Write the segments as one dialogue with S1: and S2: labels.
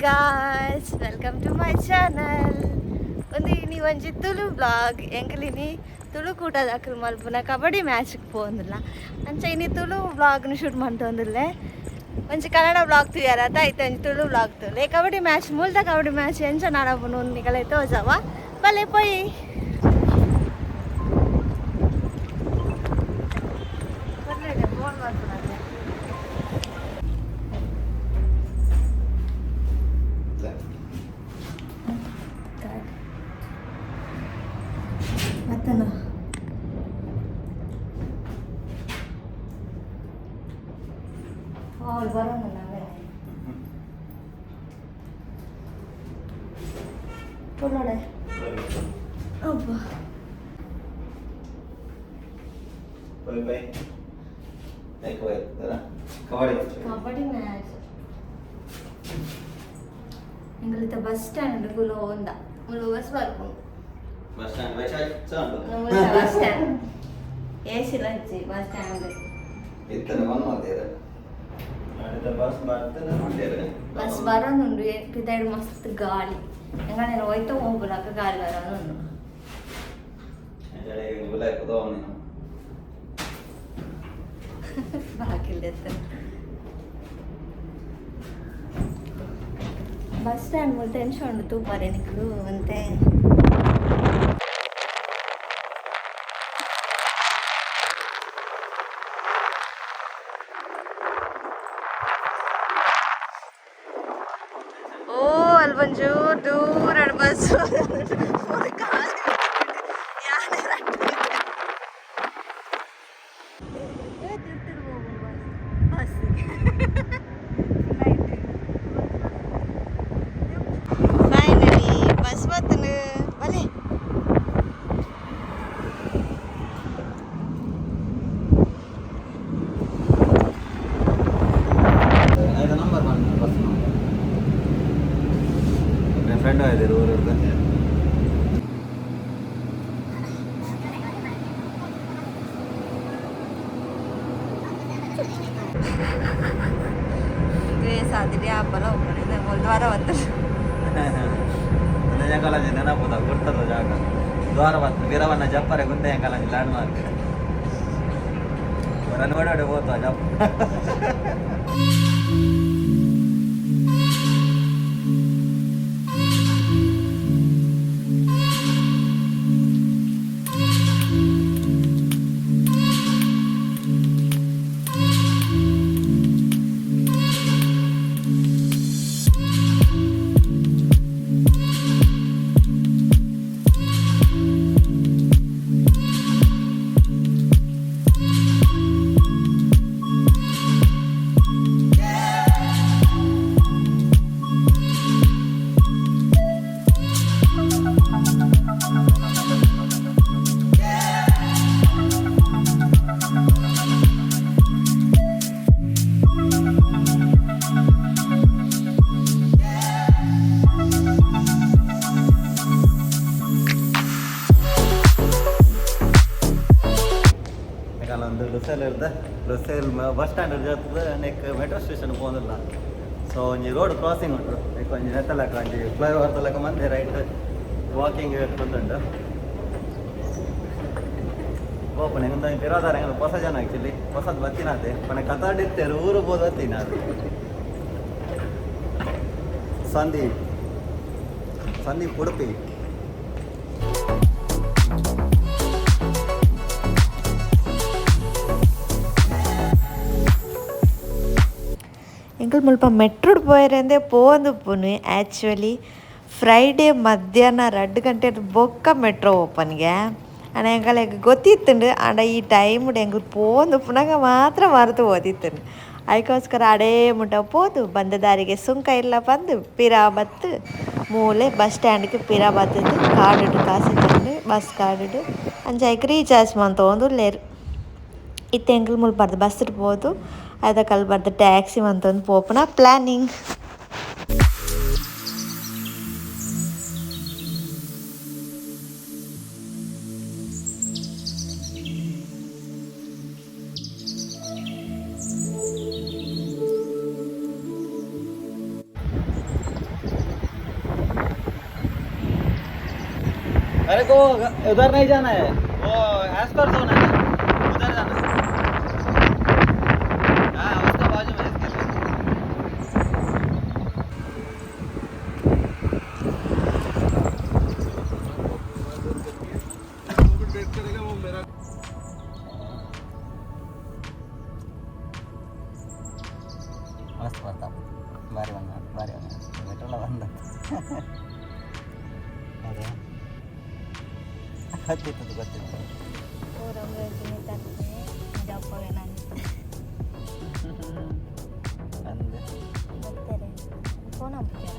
S1: guys, welcome to my channel. Ini onji Tulu vlog. Engalini Tulu kuta dakru malpuna kabaddi match ku pondilla. Ancha ini Tulu vlog nu shoot mantondille. Onji Kannada vlog tuyarata ite Tulu vlog tu. Le kabaddi match multa kabaddi match encha nara bunu nikale to jawa. Bale poi. Parle phone ಮಾಡ್ತಾನೆ. Matana. Oh, barang nave. Polade. Abba.
S2: Bye. Ecco, era.
S1: Kabaddi match. Engalita bus stand gulo onda. Mulu bus varku.
S2: Bus stand by side sound.
S1: Mulu bus stand. AC lanchi bus stand.
S2: ಇತ್ತನ ಬಂದು ಮಾಡ್ತೀರಾ ಅಡಿತ bus ಬರ್ತನ ಮಾಡ್ತೀರಾ
S1: bus ಬರೋನುಂಡು ಪಿದಾಡಿ ಮಸ್ತ್ ಗಾಳಿ ಎಂಗ నేను ಹೋಯ್ತಾ ಹೋಗ್ಬಿಡಕ ಗಾಳಿ ಬರೋನುಂಡು
S2: ಜಡೆ ಗುಲಾಯ್ ಕುದೋನಿ
S1: ಬಾಕಿಲ್ದೆತ್ತ ಬಸ್ ಸ್ಟ್ಯಾಂಡ್ ಮುಲ್ ಟೆನ್ಷನ್ ಉಂಡು ತೂಪಾರೆ ನಿಕ್ಲು ಅಂತೆ ಒಂಚೂರು ದೂರ ಬಸ್ಸು ಫೈನಲಿ ಬಸ್ ಬರ್ತನು ಬಲೆ
S2: ಫ್ರೆಂಡ್ ಆಗಿದ್ದೀರಿ ಊರದ್ದು
S1: ಸಾಧ್ಯ ಹಬ್ಬಲ್ಲ ಹೋಗ್ಕೊಂಡಿದ್ದೆ ಒಂದು ವಾರ ಹೊತ್ತು
S2: ಕಾಲೇಜ್ ನೆನಪುದ ಗುರ್ತದ ಜಾಗ ದ್ವಾರ ಬಂತು ವೀರವನ್ನ ಜಪ್ಪರೆ ಗುಂದೆ ಕಾಲೇಜ್ ಲ್ಯಾಂಡ್ ಮಾರ್ಕ್ ನೋಡೋಡೆ ಹೋತ ಜಪ್ಪ ಲೊಸೇಲ್ ಬಸ್ ಸ್ಟ್ಯಾಂಡ್ ಜೊತೆ ನೆಕ್ ಮೆಟ್ರೋ ಸ್ಟೇಷನ್ ಹೋಗೋದಿಲ್ಲ ಸೊ ಒಂಜಿ ರೋಡ್ ಕ್ರಾಸಿಂಗ್ ಉಂಟು ನೆಕ್ ಒಂಜಿ ನೆತ್ತಲಕ ಒಂಜಿ ಫ್ಲೈಓವರ್ ತಲಕ ಮಂದೆ ರೈಟ್ ವಾಕಿಂಗ್ ಬಂದುಂಟು ಓಪನ್ ಹೆಂಗೊಂದು ಇರೋದಾರ ಹೆಂಗೆ ಹೊಸ ಜನ ಆ್ಯಕ್ಚುಲಿ ಹೊಸದು ಬತ್ತಿನತೆ ಮನೆ ಕತಾಡಿರ್ತೇರು ಊರು ಬೋದು ಬತ್ತೀನಿ ಅದು ಸಂದೀಪ್ ಉಡುಪಿ
S1: ಎಂಕಲ್ ಮುಲ್ಪ ಮೆಟ್ರೋಡ್ ಪೋಯರೆಂದೆ ಪೋಂದುಪ್ಪುನು ಆ್ಯಕ್ಚುಲಿ ಫ್ರೈಡೇ ಮಧ್ಯಾಹ್ನ 2 ಗಂಟೆ ಬೊಕ್ಕ ಮೆಟ್ರೋ ಓಪನ್ಗೆ ಆಂಡ ಎಂಕಲೆಗ್ ಗೊತ್ತಿತ್ತುಂಡು ಆಂಡ ಈ ಟೈಮ್ಡ್ ಎಂಕ್ ಪೋಂದುಪ್ಪುನಾಗ ಮಾತ್ರ ಮರೆತು ಓದಿತ್ತುಂಡು ಅದಕ್ಕೋಸ್ಕರ ಅಡೇ ಮುಟ್ಟ ಪೋದು ಬಂದ ದಾರಿಗೆ ಸುಂಕ ಇಲ್ಲ ಬಂದು ಪಿರಾ ಬತ್ತು ಮೂಲೆ ಬಸ್ ಸ್ಟ್ಯಾಂಡ್ಗೆ ಪಿರಾ ಬತ್ತದು ಕಾರ್ಡು ಕಾಸು ತಂದು ಬಸ್ ಕಾರ್ಡು ಅಂಚ ರೀಚಾರ್ಜ್ ಮಂತೊಂದುಲ್ಲೇರು ಇತ್ತೆ ಎಂಕಲ್ ಮುಲ್ಪರ್ದು ಬಸ್ ಪೋದು ಅದಕ್ಕೆ ಬರ್ದು ಟ್ಯಾಕ್ಸಿ ಮಂತೊಂದು ಪೋಪುನ ಪ್ಲ್ಯಾನಿಂಗ್
S2: अरे तो उधर नहीं जाना है, वो एस्पर जोन है ना, उधर जाना है। हाँ उसका बाजू में इसके लिए। मस्त ಬರ್ತಾ ಬಾರಿ ಬಂದ ಮೆಟ್ರೋಲ ಬಂದ ಹೌದಾ ಗೊತ್ತಿತ್ತು ಅಂದೆ ಫೋನ್ ಹದಿನೈದು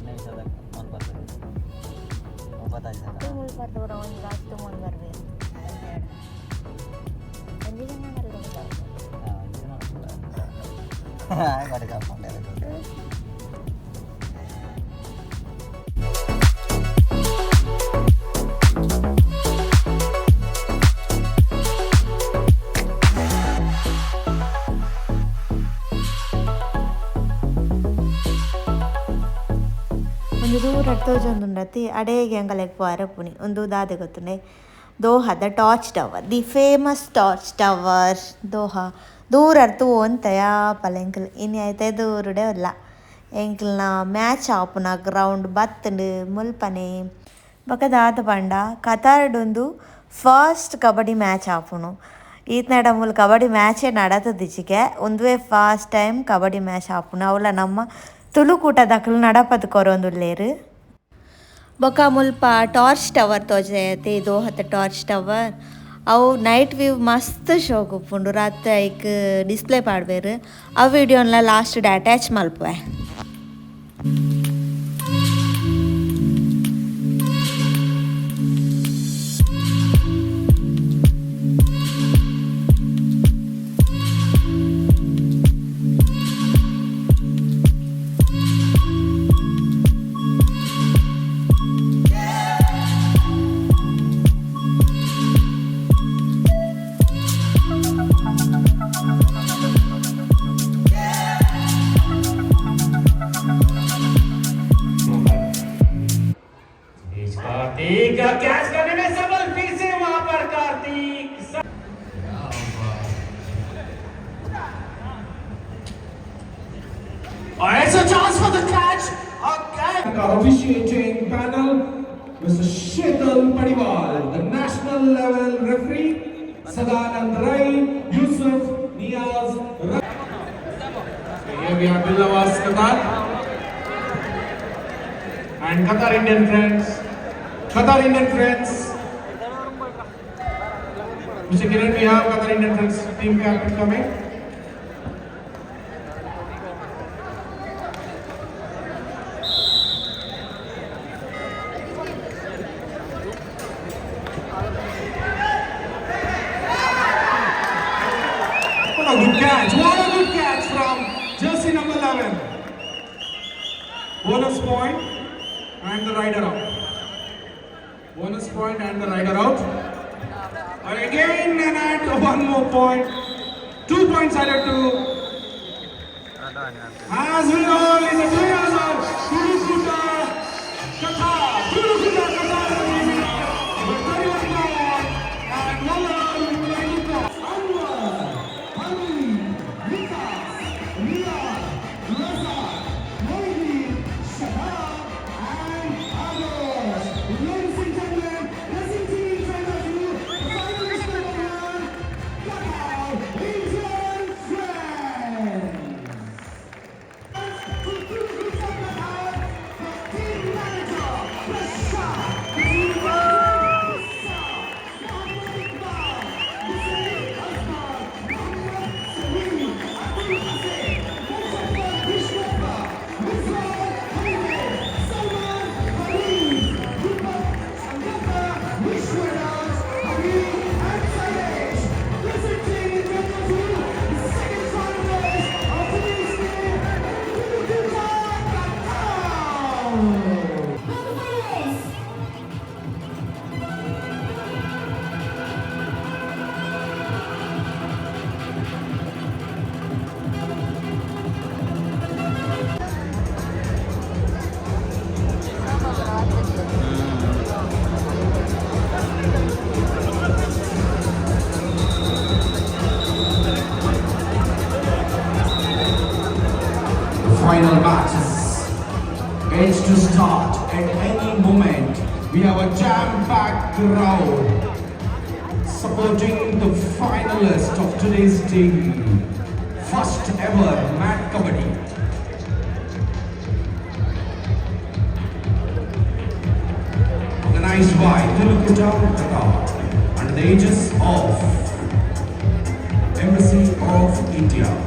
S2: ನಿಮಿಷದ ಫೋನ್ ಬರ್ತದೆ 9 ada gampang dari itu.
S1: ಒಂದು ದೂರ ತೋಜೊಂದುಂಡತಿ ಅಡೆಗೆ ಅಂಗಲೆಗ್ ಪೋರೆ ಪುನಿ ಒಂದು ದಾದೆ ಗೊತ್ತುಂಡೆ ದೋಹಾದ torch tower the famous torch tower Doha ದೂರ ಅರ್ತು ಓಂತಯ ಪಲೆಂಕಲ್ ಇನ್ನು ಆಯ್ತಾ ದೂರಡೆ ಇಲ್ಲ ಎಂಕಲ್ನ ಮ್ಯಾಚ್ ಆಪುನ ಗ್ರೌಂಡ್ ಬತ್ತಂಡು ಮುಲ್ಪನೆ ಬಕದಾದ ಪಂಡ ಕತಾರ್ಡೊಂದು ಫಸ್ಟ್ ಕಬಡ್ಡಿ ಮ್ಯಾಚ್ ಆಪುನು ಈತ್ನಡ ಮೂಲ ಕಬಡ್ಡಿ ಮ್ಯಾಚೇ ನಡತದಿಚಿಗೆ ಒಂದುವೇ ಫಸ್ಟ್ ಟೈಮ್ ಕಬಡ್ಡಿ ಮ್ಯಾಚ್ ಆಪುನು ಅವಳ ನಮ್ಮ ತುಳು ಕೂಟದಕ್ಕಲು ನಡಪದ ಕೊರೊಂದುಲ್ಲೇರು ಬೊಕ ಮುಲ್ಪ ಟಾರ್ಚ್ ಟವರ್ ತೋಜತೆ ದೋಹದ ಟಾರ್ಚ್ ಟವರ್ ಅವು ನೈಟ್ ವ್ಯೂ ಮಸ್ತ್ ಶೋಕ್ ಉಪ್ಪುಂಡು ರಾತ್ರಿ ಐಕ್ ಡಿಸ್ಪ್ಲೇ ಪಾಡ್ಬೇರು ಆ ವಿಡಿಯೋನ ಲಾಸ್ಟ್ ಅಟ್ಯಾಚ್ ಮಲ್ಪುವೆ
S3: कार्तिक कैच करने में सफल फिर से वहां पर कार्तिक और ऐसा chance for the catch
S4: Our officiating panel, Mr. Shetal Padiwal, the national level referee, Sadanand Rai, Yusuf Niaz. Here we have Billawas Qatar and Qatar Indian friends. Mr. Kiran, we have Qatar Indian friends team captain coming. What a good catch from jersey number 11. Bonus point and the rider out. Bonus point and the rider out. And again and add one more point. 2 points added to. As we all is the players of Tulu Qatar. Tulu Qatar is the winner. With 31 power and Malala with 20 points. final match is going to start at any moment. We have a jam-packed crowd supporting the finalist of today's team. First ever Mat Kabaddi. Organized by Tulu, Qatar, under the aegis of Embassy of India.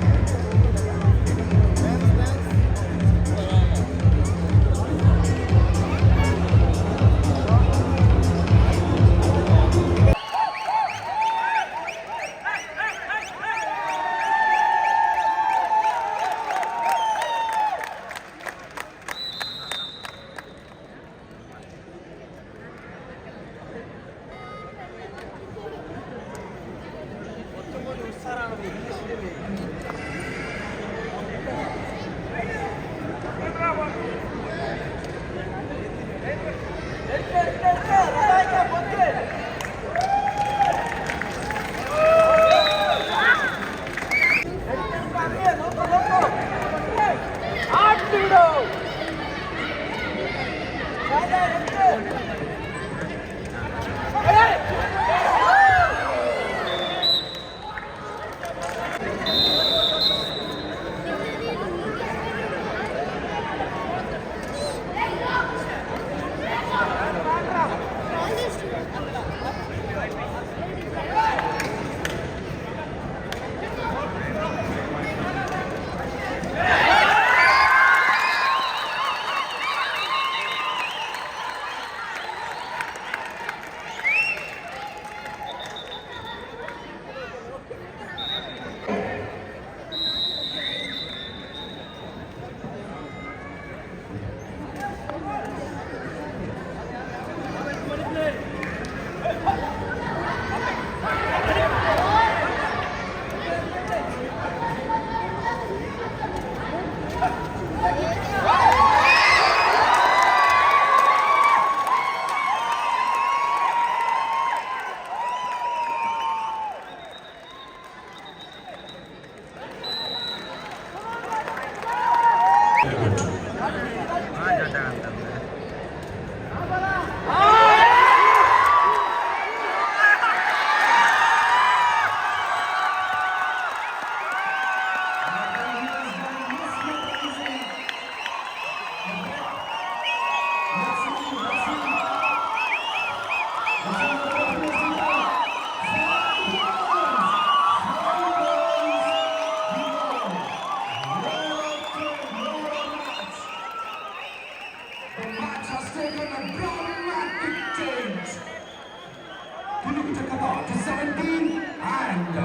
S4: Qatar to 17 and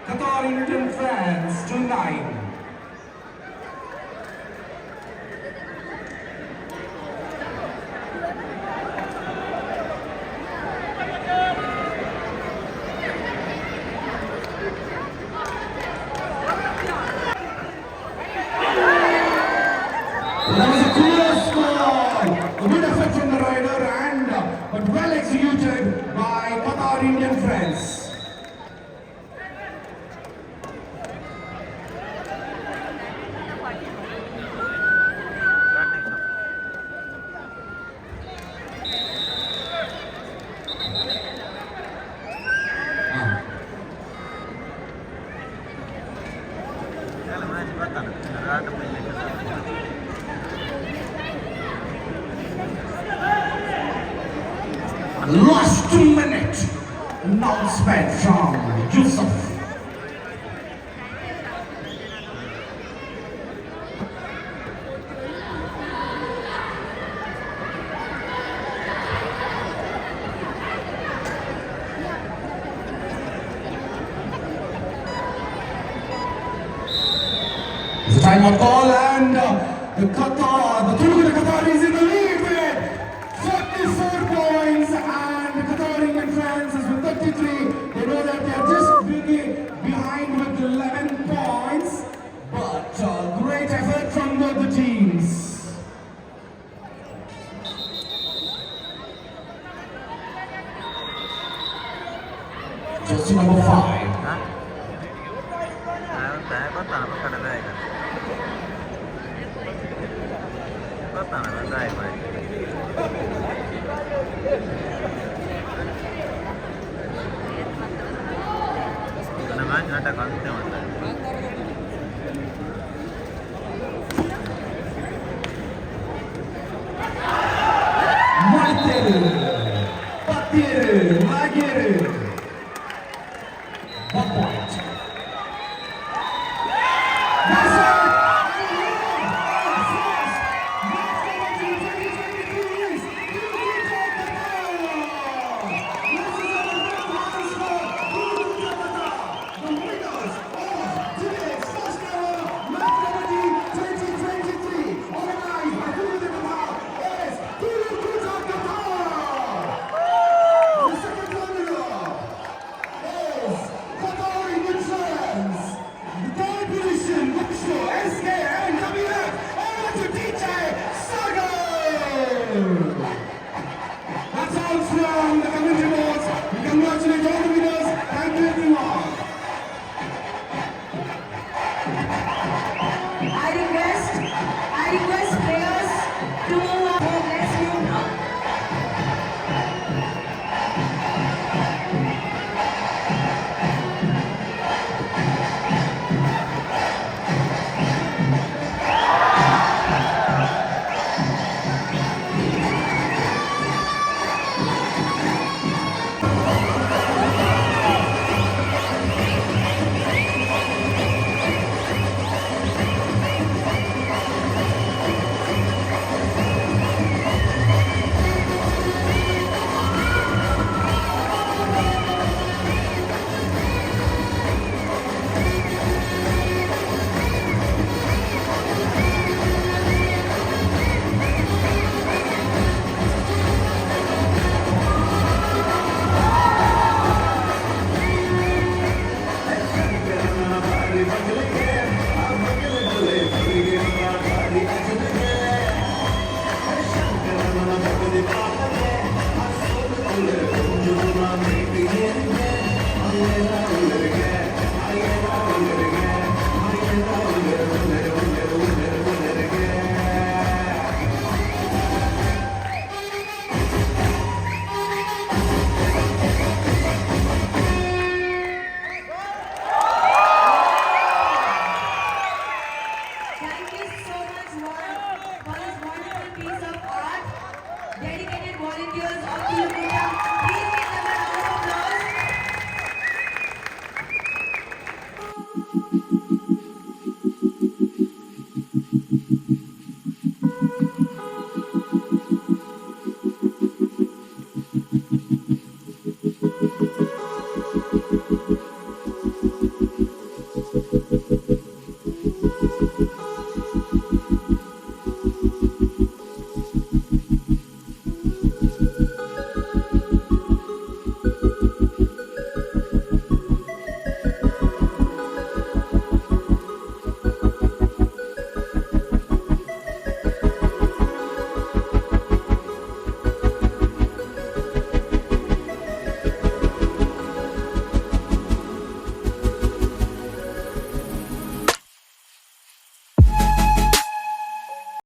S4: Qatar Indian fans to 9. That was a close score. A good effort from the rider and but well executed by Qatar Indian friends. Last minute announcement from Yusuf. It's a timeout call and the Tulu Qatar is in the lead with 44 points and the Qatar Indian fans is with 33. They know that they are just behind with 11 points, but great effort from both the teams. Jersey number 5.
S2: ಗೊತ್ತಾನಲ್ಲ drive ಮಾಡಿ match ನಾಟಕ ಅಂತೆ ಮಾಡ್ತಾರೆ
S5: I request players to move up. Let's move now.